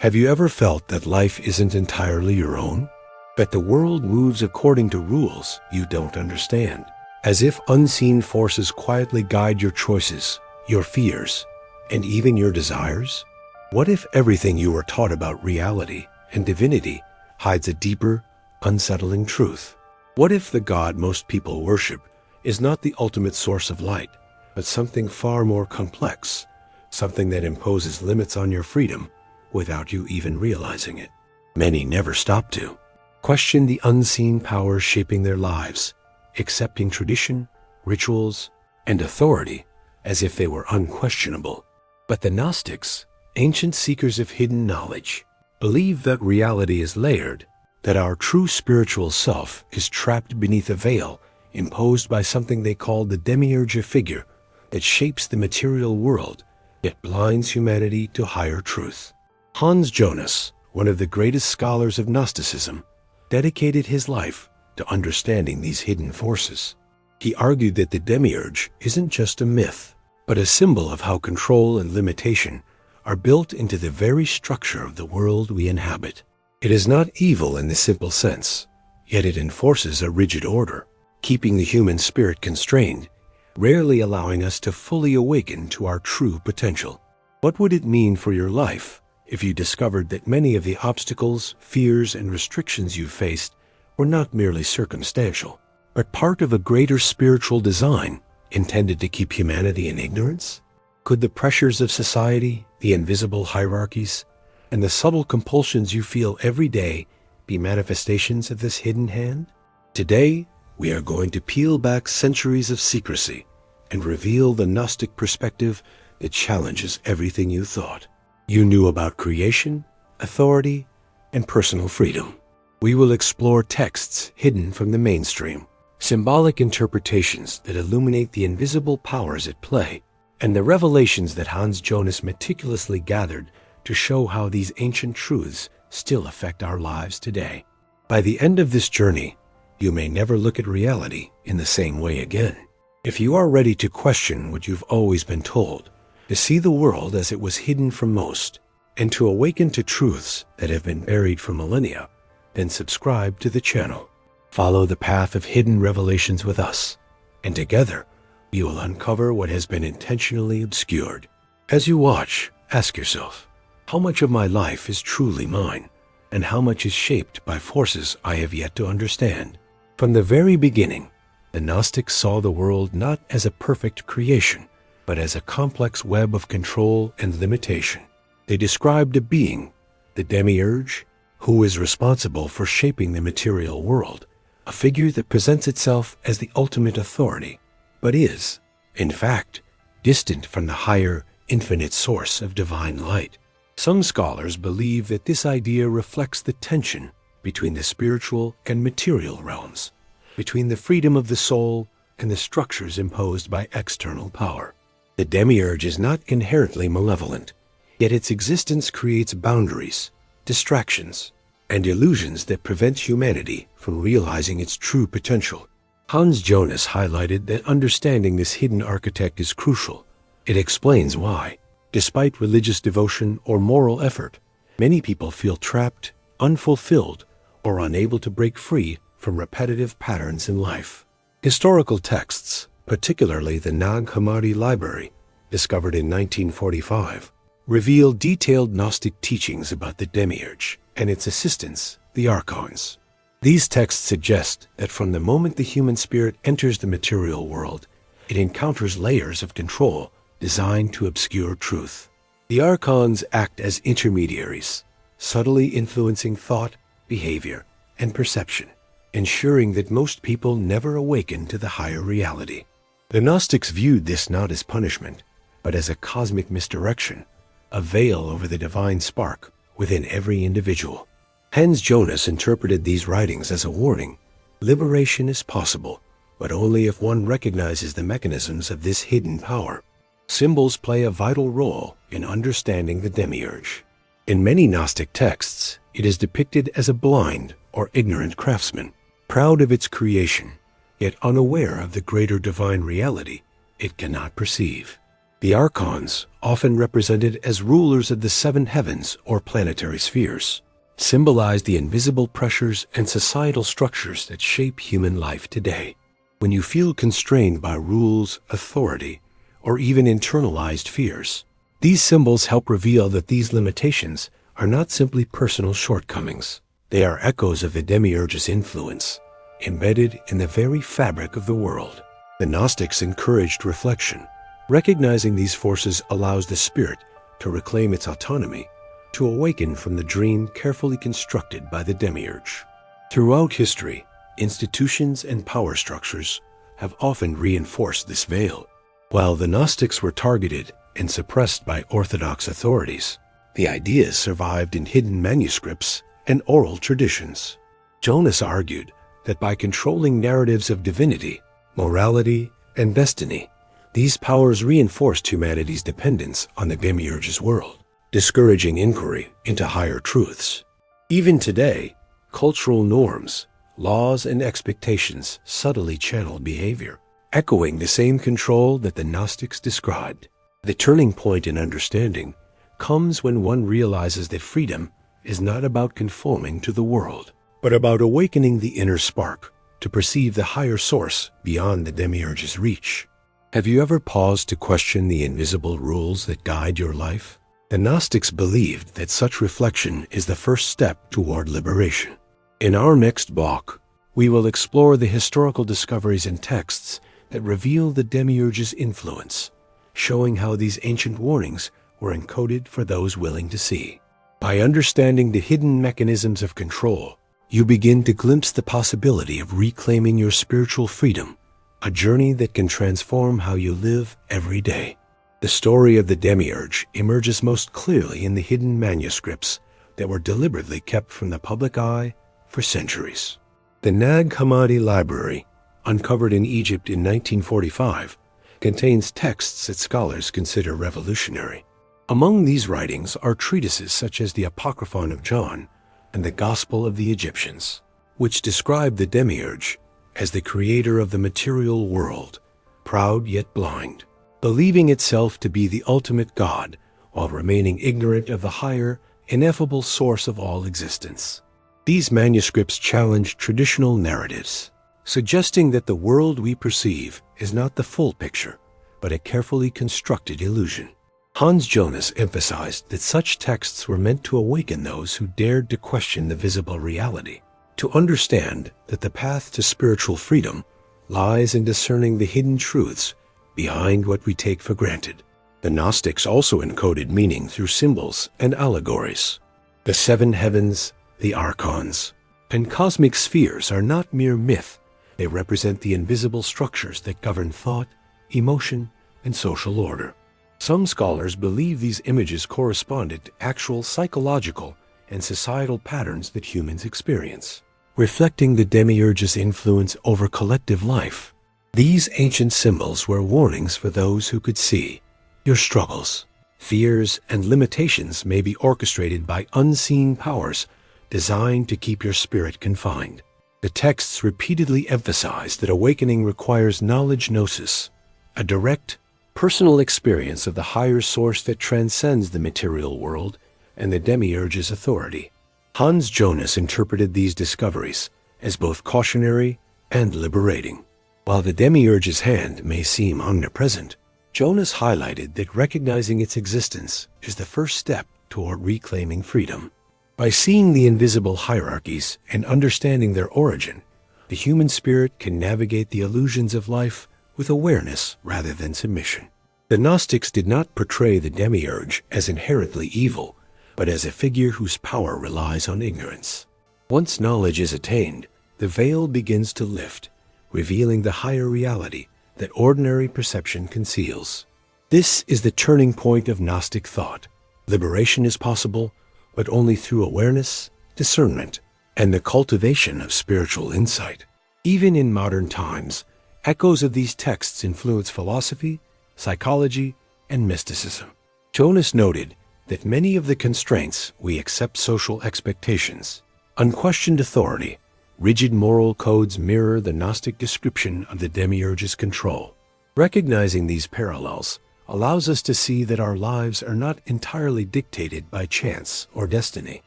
Have you ever felt that life isn't entirely your own? That the world moves according to rules you don't understand, as if unseen forces quietly guide your choices, your fears, and even your desires? What if everything you were taught about reality and divinity hides a deeper, unsettling truth? What if the God most people worship is not the ultimate source of light, but something far more complex, something that imposes limits on your freedom without you even realizing it? Many never stop to question the unseen powers shaping their lives, accepting tradition, rituals, and authority as if they were unquestionable. But the Gnostics, ancient seekers of hidden knowledge, believe that reality is layered, that our true spiritual self is trapped beneath a veil imposed by something they call the Demiurge, a figure that shapes the material world yet blinds humanity to higher truth. Jonas, one of the greatest scholars of Gnosticism, dedicated his life to understanding these hidden forces. He argued that the Demiurge isn't just a myth, but a symbol of how control and limitation are built into the very structure of the world we inhabit. It is not evil in the simple sense, yet it enforces a rigid order, keeping the human spirit constrained, rarely allowing us to fully awaken to our true potential. What would it mean for your life if you discovered that many of the obstacles, fears, and restrictions you faced were not merely circumstantial, but part of a greater spiritual design intended to keep humanity in ignorance? Could the pressures of society, the invisible hierarchies, and the subtle compulsions you feel every day be manifestations of this hidden hand? Today, we are going to peel back centuries of secrecy and reveal the Gnostic perspective that challenges everything you thought you knew about creation, authority, and personal freedom. We will explore texts hidden from the mainstream, symbolic interpretations that illuminate the invisible powers at play, and the revelations that Jonas meticulously gathered to show how these ancient truths still affect our lives today. By the end of this journey, you may never look at reality in the same way again. If you are ready to question what you've always been told, to see the world as it was hidden from most, and to awaken to truths that have been buried for millennia, then subscribe to the channel. Follow the path of hidden revelations with us, and together we will uncover what has been intentionally obscured. As you watch, ask yourself, how much of my life is truly mine, and how much is shaped by forces I have yet to understand? From the very beginning, the Gnostics saw the world not as a perfect creation, but as a complex web of control and limitation. They described a being, the Demiurge, who is responsible for shaping the material world, a figure that presents itself as the ultimate authority, but is, in fact, distant from the higher, infinite source of divine light. Some scholars believe that this idea reflects the tension between the spiritual and material realms, between the freedom of the soul and the structures imposed by external power. The Demiurge is not inherently malevolent, yet its existence creates boundaries, distractions, and illusions that prevent humanity from realizing its true potential. Jonas highlighted that understanding this hidden architect is crucial. It explains why, despite religious devotion or moral effort, many people feel trapped, unfulfilled, or unable to break free from repetitive patterns in life. Historical texts, particularly the Nag Hammadi Library, discovered in 1945, reveal detailed Gnostic teachings about the Demiurge and its assistants, the Archons. These texts suggest that from the moment the human spirit enters the material world, it encounters layers of control designed to obscure truth. The Archons act as intermediaries, subtly influencing thought, behavior, and perception, ensuring that most people never awaken to the higher reality. The Gnostics viewed this not as punishment, but as a cosmic misdirection, a veil over the divine spark within every individual. Jonas interpreted these writings as a warning. Liberation is possible, but only if one recognizes the mechanisms of this hidden power. Symbols play a vital role in understanding the Demiurge. In many Gnostic texts, it is depicted as a blind or ignorant craftsman, proud of its creation, yet unaware of the greater divine reality it cannot perceive. The archons, often represented as rulers of the seven heavens or planetary spheres, symbolize the invisible pressures and societal structures that shape human life today. When you feel constrained by rules, authority, or even internalized fears, these symbols help reveal that these limitations are not simply personal shortcomings. They are echoes of the Demiurge's influence, embedded in the very fabric of the world. The Gnostics encouraged reflection. Recognizing these forces allows the spirit to reclaim its autonomy, to awaken from the dream carefully constructed by the Demiurge. Throughout history, institutions and power structures have often reinforced this veil. While the Gnostics were targeted and suppressed by orthodox authorities, the ideas survived in hidden manuscripts and oral traditions. Jonas argued that by controlling narratives of divinity, morality, and destiny, these powers reinforced humanity's dependence on the Demiurge's world, discouraging inquiry into higher truths. Even today, cultural norms, laws, and expectations subtly channel behavior, echoing the same control that the Gnostics described. The turning point in understanding comes when one realizes that freedom is not about conforming to the world, but about awakening the inner spark to perceive the higher source beyond the Demiurge's reach. Have you ever paused to question the invisible rules that guide your life? The Gnostics believed that such reflection is the first step toward liberation. In our next block, we will explore the historical discoveries and texts that reveal the Demiurge's influence, showing how these ancient warnings were encoded for those willing to see. By understanding the hidden mechanisms of control, you begin to glimpse the possibility of reclaiming your spiritual freedom, a journey that can transform how you live every day. The story of the Demiurge emerges most clearly in the hidden manuscripts that were deliberately kept from the public eye for centuries. The Nag Hammadi Library, uncovered in Egypt in 1945, contains texts that scholars consider revolutionary. Among these writings are treatises such as the Apocryphon of John and the Gospel of the Egyptians, which describe the Demiurge as the creator of the material world, proud yet blind, believing itself to be the ultimate God while remaining ignorant of the higher, ineffable source of all existence. These manuscripts challenge traditional narratives, suggesting that the world we perceive is not the full picture, but a carefully constructed illusion. Hans Jonas emphasized that such texts were meant to awaken those who dared to question the visible reality, to understand that the path to spiritual freedom lies in discerning the hidden truths behind what we take for granted. The Gnostics also encoded meaning through symbols and allegories. The seven heavens, the archons, and cosmic spheres are not mere myth. They represent the invisible structures that govern thought, emotion, and social order. Some scholars believe these images corresponded to actual psychological and societal patterns that humans experience, reflecting the Demiurge's influence over collective life. These ancient symbols were warnings for those who could see. Your struggles, fears, and limitations may be orchestrated by unseen powers designed to keep your spirit confined. The texts repeatedly emphasize that awakening requires knowledge gnosis, a direct, personal experience of the higher source that transcends the material world and the Demiurge's authority. Hans Jonas interpreted these discoveries as both cautionary and liberating. While the Demiurge's hand may seem omnipresent, Jonas highlighted that recognizing its existence is the first step toward reclaiming freedom. By seeing the invisible hierarchies and understanding their origin, the human spirit can navigate the illusions of life with awareness rather than submission. The Gnostics did not portray the Demiurge as inherently evil, but as a figure whose power relies on ignorance. Once knowledge is attained, the veil begins to lift, revealing the higher reality that ordinary perception conceals. This is the turning point of Gnostic thought. Liberation is possible, but only through awareness, discernment, and the cultivation of spiritual insight. Even in modern times, echoes of these texts influence philosophy, psychology, and mysticism. Jonas noted that many of the constraints we accept social expectations, unquestioned authority, rigid moral codes mirror the Gnostic description of the Demiurge's control. Recognizing these parallels allows us to see that our lives are not entirely dictated by chance or destiny,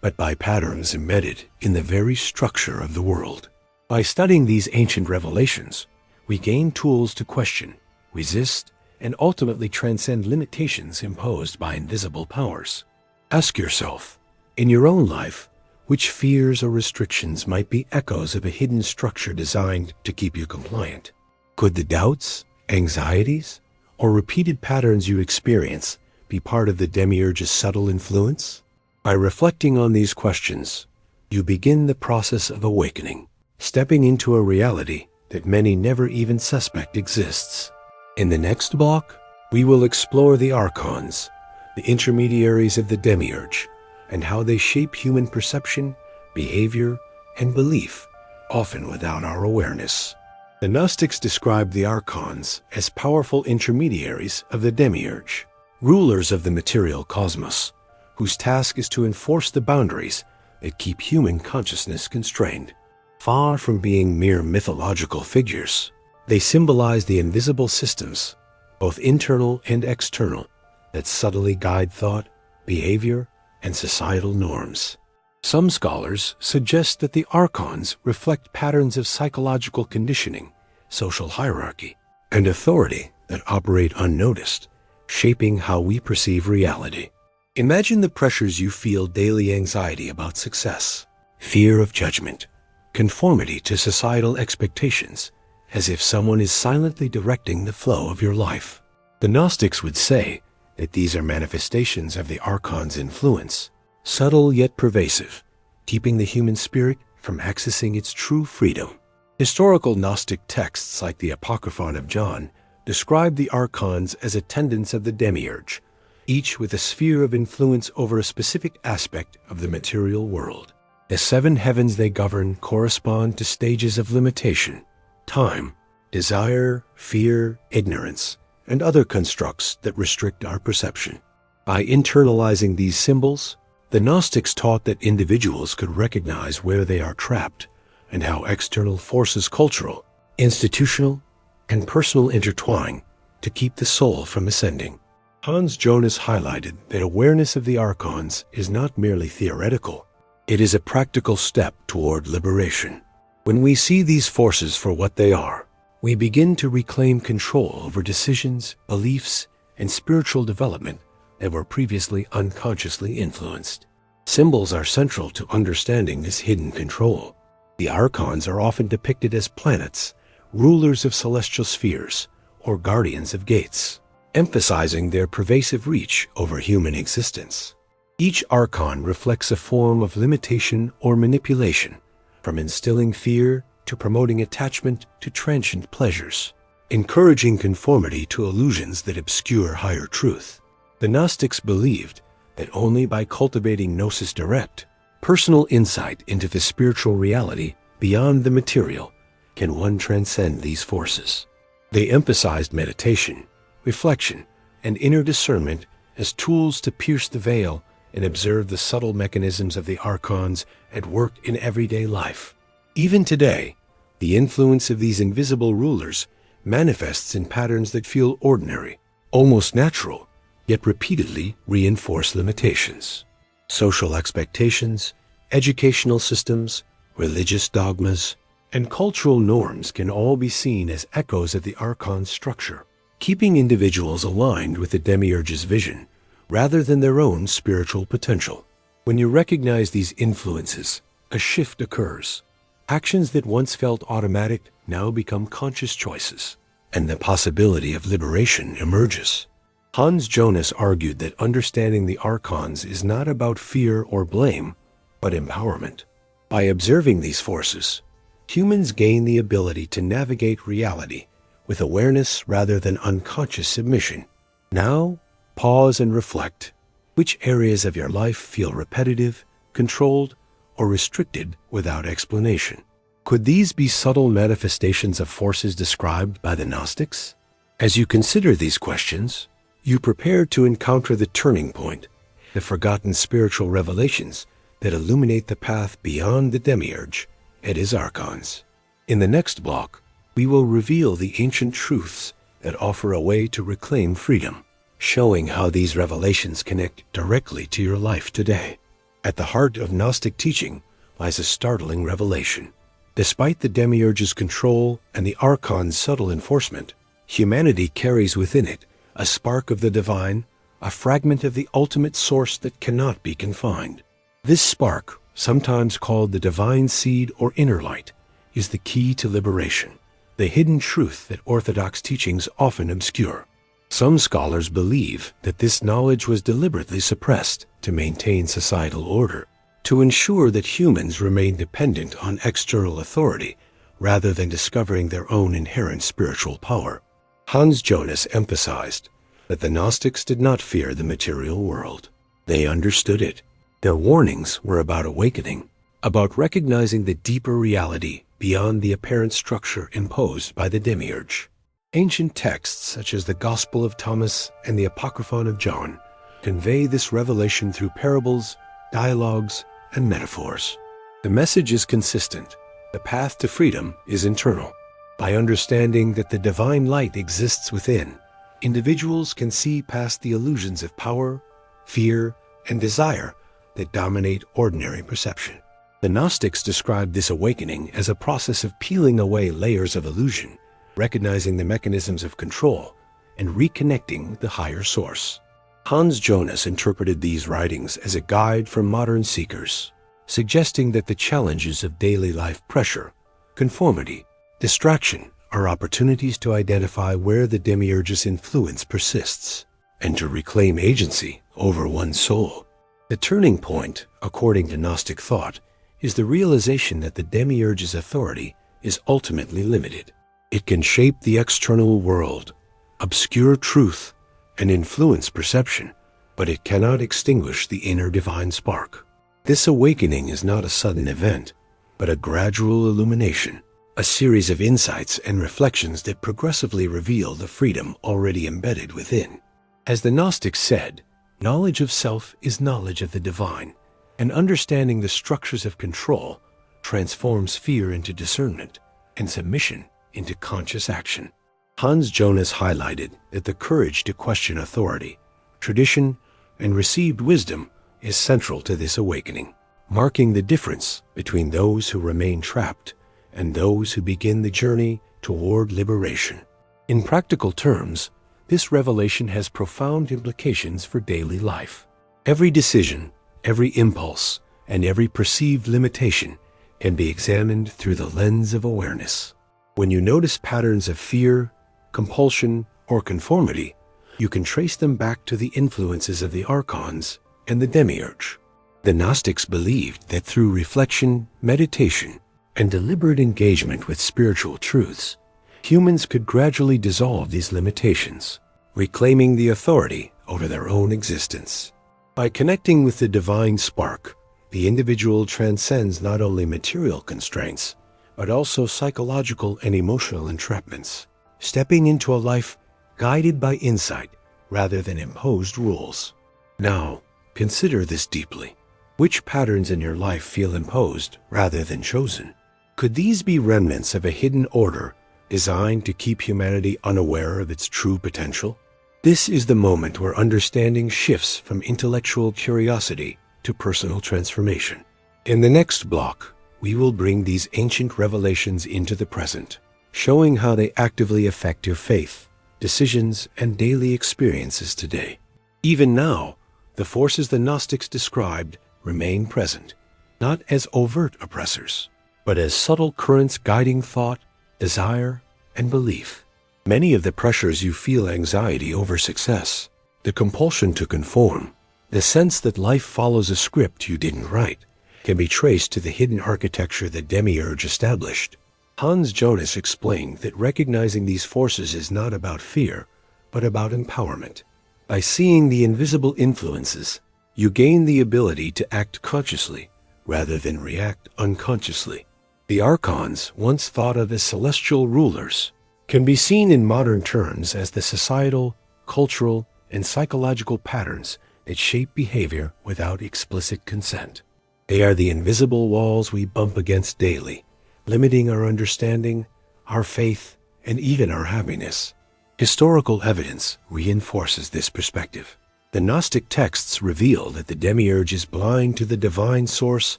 but by patterns embedded in the very structure of the world. By studying these ancient revelations, we gain tools to question, resist, and ultimately transcend limitations imposed by invisible powers. Ask yourself, in your own life, which fears or restrictions might be echoes of a hidden structure designed to keep you compliant? Could the doubts, anxieties, or repeated patterns you experience be part of the Demiurge's subtle influence? By reflecting on these questions, you begin the process of awakening, stepping into a reality that many never even suspect exists. In the next block, we will explore the archons, the intermediaries of the Demiurge, and how they shape human perception, behavior, and belief, often without our awareness. The Gnostics described the archons as powerful intermediaries of the Demiurge, rulers of the material cosmos, whose task is to enforce the boundaries that keep human consciousness constrained. Far from being mere mythological figures, they symbolize the invisible systems, both internal and external, that subtly guide thought, behavior, and societal norms. Some scholars suggest that the archons reflect patterns of psychological conditioning, social hierarchy, and authority that operate unnoticed, shaping how we perceive reality. Imagine the pressures you feel: daily anxiety about success, fear of judgment, conformity to societal expectations, as if someone is silently directing the flow of your life. The Gnostics would say that these are manifestations of the archon's influence, subtle yet pervasive, keeping the human spirit from accessing its true freedom. Historical Gnostic texts like the Apocryphon of John describe the archons as attendants of the Demiurge, each with a sphere of influence over a specific aspect of the material world. The seven heavens they govern correspond to stages of limitation: time, desire, fear, ignorance, and other constructs that restrict our perception. By internalizing these symbols, the Gnostics taught that individuals could recognize where they are trapped and how external forces, cultural, institutional, and personal, intertwine to keep the soul from ascending. Hans Jonas highlighted that awareness of the archons is not merely theoretical, it is a practical step toward liberation. When we see these forces for what they are, we begin to reclaim control over decisions, beliefs, and spiritual development that were previously unconsciously influenced. Symbols are central to understanding this hidden control. The archons are often depicted as planets, rulers of celestial spheres, or guardians of gates, emphasizing their pervasive reach over human existence. Each archon reflects a form of limitation or manipulation, from instilling fear to promoting attachment to transient pleasures, encouraging conformity to illusions that obscure higher truth. The Gnostics believed that only by cultivating gnosis direct, personal insight into the spiritual reality beyond the material, can one transcend these forces. They emphasized meditation, reflection, and inner discernment as tools to pierce the veil and observe the subtle mechanisms of the archons at work in everyday life. Even today, the influence of these invisible rulers manifests in patterns that feel ordinary, almost natural, yet repeatedly reinforce limitations. Social expectations, educational systems, religious dogmas, and cultural norms can all be seen as echoes of the archon's structure, keeping individuals aligned with the Demiurge's vision rather than their own spiritual potential. When you recognize these influences, a shift occurs. Actions that once felt automatic now become conscious choices, and the possibility of liberation emerges. Hans Jonas argued that understanding the archons is not about fear or blame, but empowerment. By observing these forces, humans gain the ability to navigate reality with awareness rather than unconscious submission. Now, pause and reflect. Which areas of your life feel repetitive, controlled, or restricted without explanation? Could these be subtle manifestations of forces described by the Gnostics? As you consider these questions, you prepare to encounter the turning point, the forgotten spiritual revelations that illuminate the path beyond the Demiurge and his archons. In the next block, we will reveal the ancient truths that offer a way to reclaim freedom, showing how these revelations connect directly to your life today. At the heart of Gnostic teaching lies a startling revelation. Despite the Demiurge's control and the Archon's subtle enforcement, humanity carries within it a spark of the divine, a fragment of the ultimate source that cannot be confined. This spark, sometimes called the divine seed or inner light, is the key to liberation, the hidden truth that orthodox teachings often obscure. Some scholars believe that this knowledge was deliberately suppressed to maintain societal order, to ensure that humans remain dependent on external authority rather than discovering their own inherent spiritual power. Hans Jonas emphasized that the Gnostics did not fear the material world. They understood it. Their warnings were about awakening, about recognizing the deeper reality beyond the apparent structure imposed by the Demiurge. Ancient texts such as the Gospel of Thomas and the Apocryphon of John convey this revelation through parables, dialogues, and metaphors. The message is consistent. The path to freedom is internal. By understanding that the divine light exists within, individuals can see past the illusions of power, fear, and desire that dominate ordinary perception. The Gnostics described this awakening as a process of peeling away layers of illusion, recognizing the mechanisms of control, and reconnecting the higher source. Hans Jonas interpreted these writings as a guide for modern seekers, suggesting that the challenges of daily life pressure, conformity, distraction are opportunities to identify where the Demiurge's influence persists, and to reclaim agency over one's soul. The turning point, according to Gnostic thought, is the realization that the Demiurge's authority is ultimately limited. It can shape the external world, obscure truth, and influence perception, but it cannot extinguish the inner divine spark. This awakening is not a sudden event, but a gradual illumination, a series of insights and reflections that progressively reveal the freedom already embedded within. As the Gnostics said, knowledge of self is knowledge of the divine, and understanding the structures of control transforms fear into discernment and submission into conscious action. Hans Jonas highlighted that the courage to question authority, tradition, and received wisdom is central to this awakening, marking the difference between those who remain trapped and those who begin the journey toward liberation. In practical terms, this revelation has profound implications for daily life. Every decision, every impulse, and every perceived limitation can be examined through the lens of awareness. When you notice patterns of fear, compulsion, or conformity, you can trace them back to the influences of the Archons and the Demiurge. The Gnostics believed that through reflection, meditation, and deliberate engagement with spiritual truths, humans could gradually dissolve these limitations, reclaiming the authority over their own existence. By connecting with the divine spark, the individual transcends not only material constraints, but also psychological and emotional entrapments, stepping into a life guided by insight rather than imposed rules. Now, consider this deeply. Which patterns in your life feel imposed rather than chosen? Could these be remnants of a hidden order designed to keep humanity unaware of its true potential? This is the moment where understanding shifts from intellectual curiosity to personal transformation. In the next block, we will bring these ancient revelations into the present, showing how they actively affect your faith, decisions, and daily experiences today. Even now, the forces the Gnostics described remain present, not as overt oppressors, but as subtle currents guiding thought, desire, and belief. Many of the pressures you feel anxiety over success, the compulsion to conform, the sense that life follows a script you didn't write, can be traced to the hidden architecture that Demiurge established. Hans Jonas explained that recognizing these forces is not about fear, but about empowerment. By seeing the invisible influences, you gain the ability to act consciously rather than react unconsciously. The Archons, once thought of as celestial rulers, can be seen in modern terms as the societal, cultural, and psychological patterns that shape behavior without explicit consent. They are the invisible walls we bump against daily, limiting our understanding, our faith, and even our happiness. Historical evidence reinforces this perspective. The Gnostic texts reveal that the Demiurge is blind to the divine source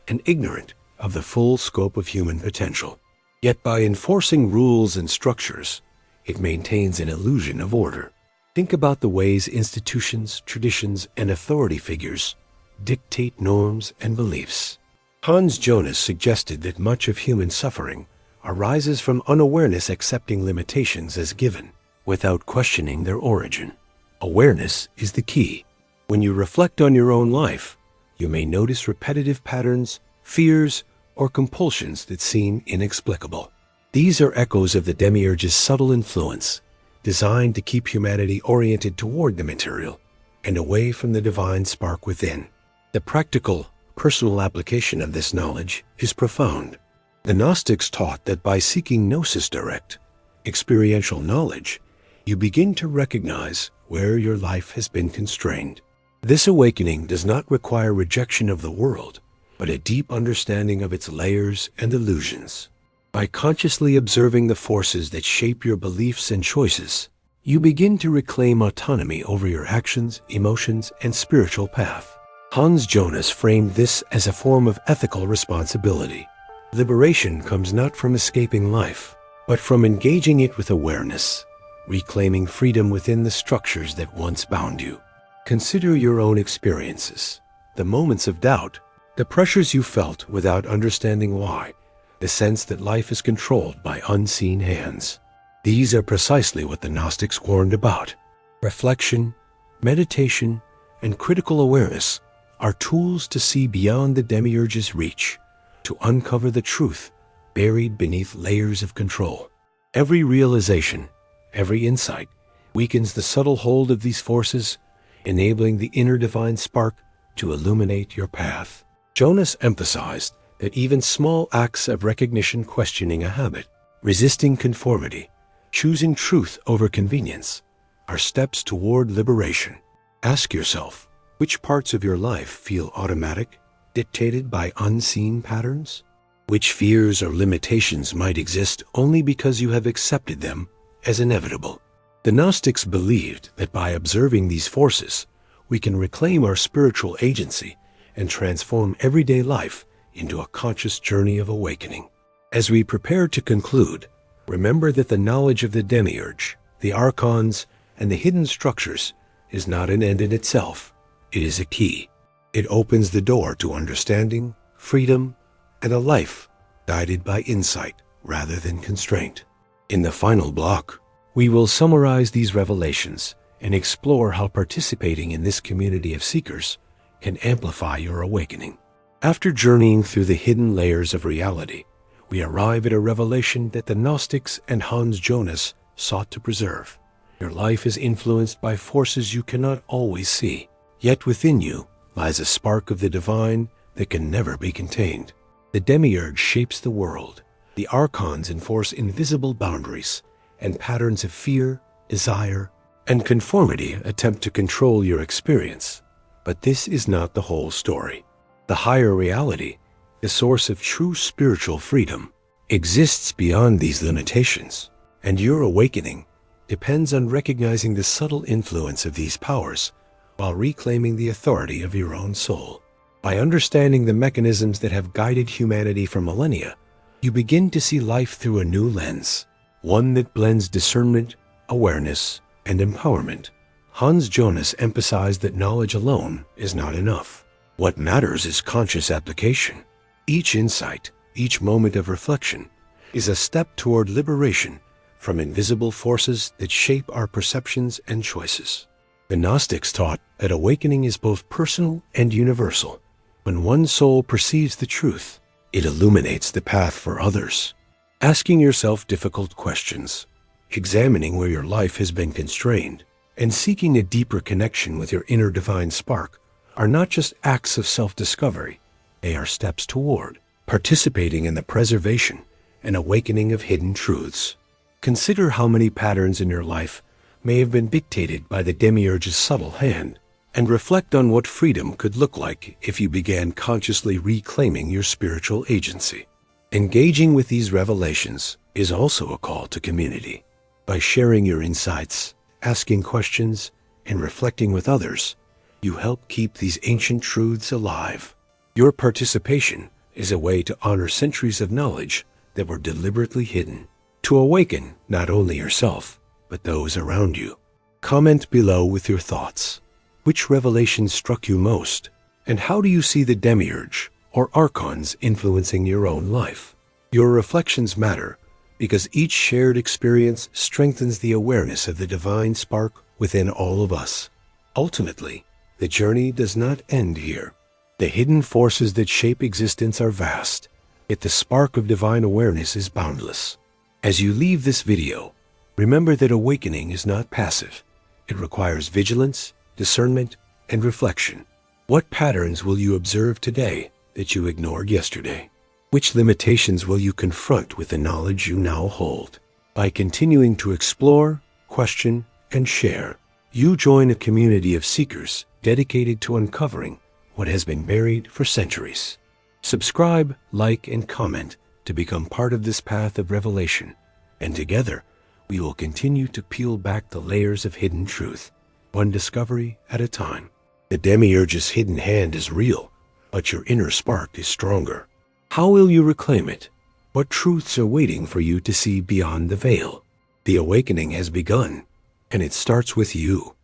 and ignorant of the full scope of human potential. Yet by enforcing rules and structures, it maintains an illusion of order. Think about the ways institutions, traditions, and authority figures dictate norms and beliefs. Hans Jonas suggested that much of human suffering arises from unawareness accepting limitations as given, without questioning their origin. Awareness is the key. When you reflect on your own life, you may notice repetitive patterns, fears, or compulsions that seem inexplicable. These are echoes of the Demiurge's subtle influence, designed to keep humanity oriented toward the material and away from the divine spark within. The practical, personal application of this knowledge is profound. The Gnostics taught that by seeking gnosis direct, experiential knowledge, you begin to recognize where your life has been constrained. This awakening does not require rejection of the world, but a deep understanding of its layers and illusions. By consciously observing the forces that shape your beliefs and choices, you begin to reclaim autonomy over your actions, emotions, and spiritual path. Hans Jonas framed this as a form of ethical responsibility. Liberation comes not from escaping life, but from engaging it with awareness, reclaiming freedom within the structures that once bound you. Consider your own experiences, the moments of doubt, the pressures you felt without understanding why, the sense that life is controlled by unseen hands. These are precisely what the Gnostics warned about. Reflection, meditation, and critical awareness are tools to see beyond the Demiurge's reach, to uncover the truth buried beneath layers of control. Every realization, every insight, weakens the subtle hold of these forces, enabling the inner divine spark to illuminate your path. Jonas emphasized that even small acts of recognition, questioning a habit, resisting conformity, choosing truth over convenience, are steps toward liberation. Ask yourself, which parts of your life feel automatic, dictated by unseen patterns? Which fears or limitations might exist only because you have accepted them as inevitable? The Gnostics believed that by observing these forces, we can reclaim our spiritual agency and transform everyday life into a conscious journey of awakening. As we prepare to conclude, remember that the knowledge of the Demiurge, the archons, and the hidden structures is not an end in itself. It is a key. It opens the door to understanding, freedom, and a life guided by insight rather than constraint. In the final block, we will summarize these revelations and explore how participating in this community of seekers can amplify your awakening. After journeying through the hidden layers of reality, we arrive at a revelation that the Gnostics and Hans Jonas sought to preserve. Your life is influenced by forces you cannot always see, yet within you lies a spark of the divine that can never be contained. The Demiurge shapes the world. The archons enforce invisible boundaries, and patterns of fear, desire, and conformity attempt to control your experience. But this is not the whole story. The higher reality, the source of true spiritual freedom, exists beyond these limitations, and your awakening depends on recognizing the subtle influence of these powers while reclaiming the authority of your own soul. By understanding the mechanisms that have guided humanity for millennia, you begin to see life through a new lens, one that blends discernment, awareness, and empowerment. Hans Jonas emphasized that knowledge alone is not enough. What matters is conscious application. Each insight, each moment of reflection, is a step toward liberation from invisible forces that shape our perceptions and choices. The Gnostics taught that awakening is both personal and universal. When one soul perceives the truth, it illuminates the path for others. Asking yourself difficult questions, examining where your life has been constrained, and seeking a deeper connection with your inner divine spark are not just acts of self-discovery. They are steps toward participating in the preservation and awakening of hidden truths. Consider how many patterns in your life may have been dictated by the Demiurge's subtle hand, and reflect on what freedom could look like if you began consciously reclaiming your spiritual agency. Engaging with these revelations is also a call to community. By sharing your insights, asking questions, and reflecting with others, you help keep these ancient truths alive. Your participation is a way to honor centuries of knowledge that were deliberately hidden, to awaken not only yourself, but those around you. Comment below with your thoughts. Which revelation struck you most? And how do you see the Demiurge or Archons influencing your own life? Your reflections matter because each shared experience strengthens the awareness of the divine spark within all of us. Ultimately, the journey does not end here. The hidden forces that shape existence are vast, yet the spark of divine awareness is boundless. As you leave this video, remember that awakening is not passive. It requires vigilance, discernment, and reflection. What patterns will you observe today that you ignored yesterday? Which limitations will you confront with the knowledge you now hold? By continuing to explore, question, and share, you join a community of seekers dedicated to uncovering what has been buried for centuries. Subscribe, like, and comment to become part of this path of revelation, and together we will continue to peel back the layers of hidden truth, one discovery at a time. The Demiurge's hidden hand is real, but your inner spark is stronger. How will you reclaim it? What truths are waiting for you to see beyond the veil? The awakening has begun, and it starts with you.